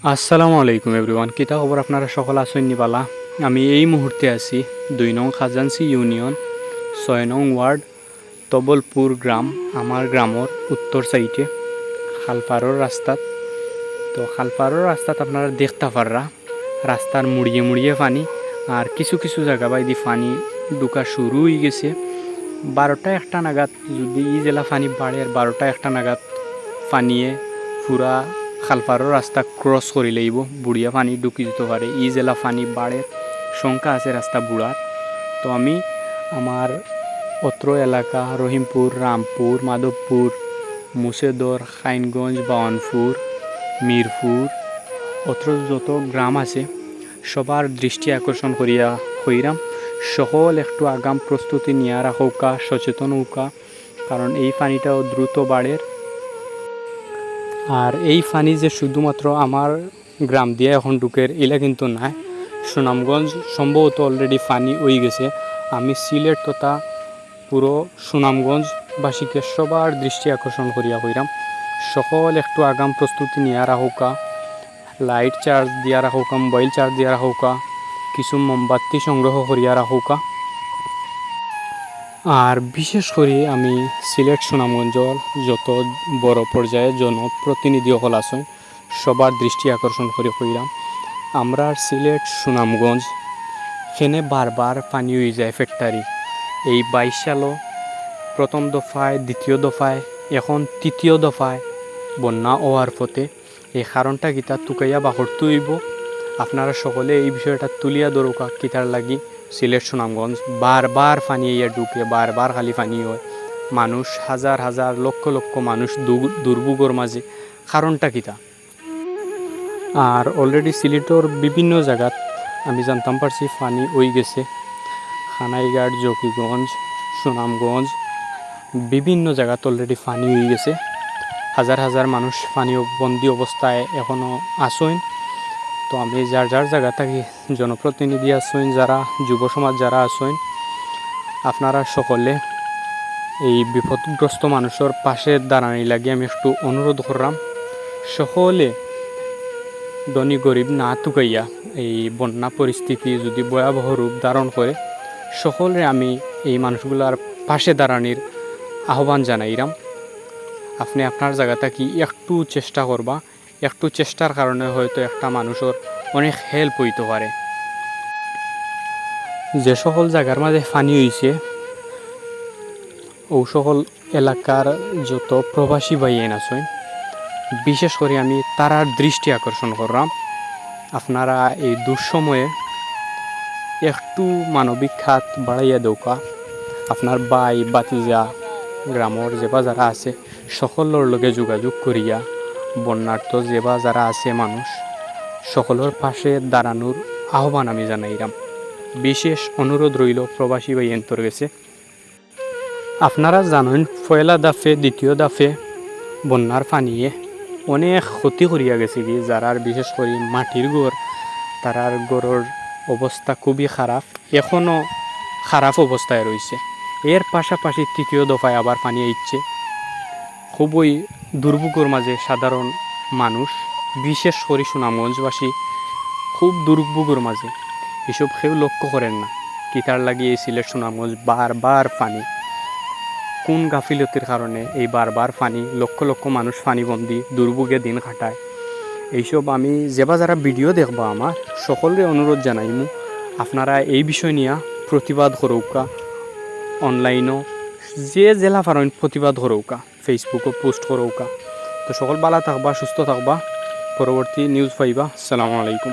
আসসালামু আলাইকুম এভরিওয়ান, কিতা খবর? আপনারা সকল আছেন নিবালা। আমি এই মুহূর্তে আছি 2 নং খাজানসি ইউনিয়ন 6 নং ওয়ার্ড তবলপুর গ্রাম। আমার গ্রামের উত্তর সাইডে খালপাড়র রাস্তাত। তো খালপাড়র রাস্তাত আপনারা দেখতে পাররা রাস্তার মুড়িয়ে মুড়িয়ে পানি, আর কিছু কিছু জায়গা বাইদি পানি ঢুকা শুরু হয়ে গেছে। 12টা 1টা নাগাদ যদি ই জেলা পানি বাড়ে, আর 12টা 1টা নাগাদ পানিয়ে পুরা খালপাড়র রাস্তা ক্রস করে লইব, বুড়িয়া পানি ঢুকি যেতে পারে। ই জেলা পানি বাড়ে শঙ্কা আছে রাস্তা বুড়ার। তো আমি আমার অত্র এলাকা রহিমপুর, রামপুর, মাধবপুর, মুসেদর, খাইনগঞ্জ, বাওয়ানপুর, মিরপুর, অত্র যত গ্রাম আছে সবার দৃষ্টি আকর্ষণ করিয়া হইরাম সকল একটু আগাম প্রস্তুতি নিয়ে রাখৌকা, সচেতন হৌকা, কারণ এই পানিটাও দ্রুত বাড়ে। আর এই পানি যে শুধুমাত্র আমার গ্রাম দিয়ে এখন ঢুকের এলা কিন্তু না, সুনামগঞ্জ সম্ভবত অলরেডি পানি হয়ে গেছে। আমি সিলেট তথা পুরো সুনামগঞ্জবাসীকে সবার দৃষ্টি আকর্ষণ করিয়া হইরাম সকল একটু আগাম প্রস্তুতি নিয়ে রাখৌকা, লাইট চার্জ দিয়া রাখৌকা, মোবাইল চার্জ দিয়া রাখৌকা, কিছু মোমবাতি সংগ্রহ করিয়া রাখৌকা। আর বিশেষ করে আমি সিলেট সুনামগঞ্জর যত বড় পর্যায়ে জনপ্রতিনিধি হল আছেন সবার দৃষ্টি আকর্ষণ করে কইরাম, আমরা সিলেট সুনামগঞ্জ এখানে বারবার পানি হয়ে যায় ফ্যাক্টরি। এই 22 সালও প্রথম দফায়, দ্বিতীয় দফায়, এখন তৃতীয় দফায় বন্যা হওয়ার পথে। এই কারণটা কিতা তুকাইয়া বাহর তুইব, আপনারা সকলে এই বিষয়টা তুলিয়া ধরুকা কিতার লাগি সিলেট সুনামগঞ্জ বারবার পানি ইয়া ঢুকে, বারবার খালি পানি হয়, মানুষ হাজার হাজার লক্ষ লক্ষ মানুষ দুর্ভোগের মাঝে। কারণটা কিতা? আর অলরেডি সিলেটর বিভিন্ন জায়গাত আমি জানতাম পারছি পানি হয়ে গেছে, খানাইঘাট, জকিগঞ্জ, সুনামগঞ্জ বিভিন্ন জায়গাত অলরেডি পানি হয়ে গেছে। হাজার হাজার মানুষ পানি বন্দি অবস্থায় এখনও আসেন। তো আমি যার যার জায়গা থাকি জনপ্রতিনিধি আছেন, যারা যুব সমাজ যারা আছেন, আপনারা সকলে এই বিপদগ্রস্ত মানুষের পাশে দাঁড়ানি লাগে আমি একটু অনুরোধ করলাম। সকলে ধনী গরিব না তুকাইয়া এই বন্যা পরিস্থিতি যদি ভয়াবহ রূপ ধারণ করে সকলে আমি এই মানুষগুলার পাশে দাঁড়ানির আহ্বান জানাইলাম। আপনি আপনার জায়গা থাকি একটু চেষ্টা করবা, একটু চেষ্টার কারণে হয়তো একটা মানুষের অনেক হেল্প হইতে পারে। যে সকল জায়গার মাঝে পানি হয়েছে ও সকল এলাকার যত প্রবাসী ভাইয়েন আছেন বিশেষ করে আমি তারার দৃষ্টি আকর্ষণ করলাম, আপনারা এই দুঃসময়ে একটু মানবিক হাত বাড়াইয়া দৌকা। আপনার ভাই বাতিজা গ্রামের যেবা যারা আছে সকলের লগে যোগাযোগ করিয়া বন্যার্থ যেবা যারা আছে মানুষ সকলের পাশে দাঁড়ানোর আহ্বান আমি জানাইলাম। বিশেষ অনুরোধ রইল প্রবাসী ভাইয়ের কাছে। আপনারা জানেন পয়লা দাফে, দ্বিতীয় দাফে বন্যার পানিয়ে অনেক ক্ষতি করিয়া গেছে কি, যারার বিশেষ করে মাটির ঘর, তারার ঘরের অবস্থা খুবই খারাপ, এখনও খারাপ অবস্থায় রয়েছে। এর পাশাপাশি তৃতীয় দফায় আবার পানি আইচ্ছে। খুবই দুর্ভোগের মাঝে সাধারণ মানুষ, বিশেষ করে সুনামগঞ্জবাসী খুব দুর্ভোগের মাঝে। এসব কেউ লক্ষ্য করেন না কিতার লাগিয়ে সিলেট সুনামগঞ্জ বারবার পানি, কোন গাফিলতির কারণে এই বারবার পানি, লক্ষ লক্ষ মানুষ পানিবন্দি দুর্ভোগে দিন কাটায়। এইসব আমি যেবা যারা ভিডিও দেখবা আমার সকলের অনুরোধ জানাইমু আপনারা এই বিষয় নিয়ে প্রতিবাদ করৌকা, অনলাইনও যে জেলা পারেন প্রতিবাদ করৌকা, ফেসবুকও পোস্ট করৌকা। তো সকল ভালো থাকবা, সুস্থ থাকবা, পরবর্তী নিউজ পাইবা। আসসালামু আলাইকুম।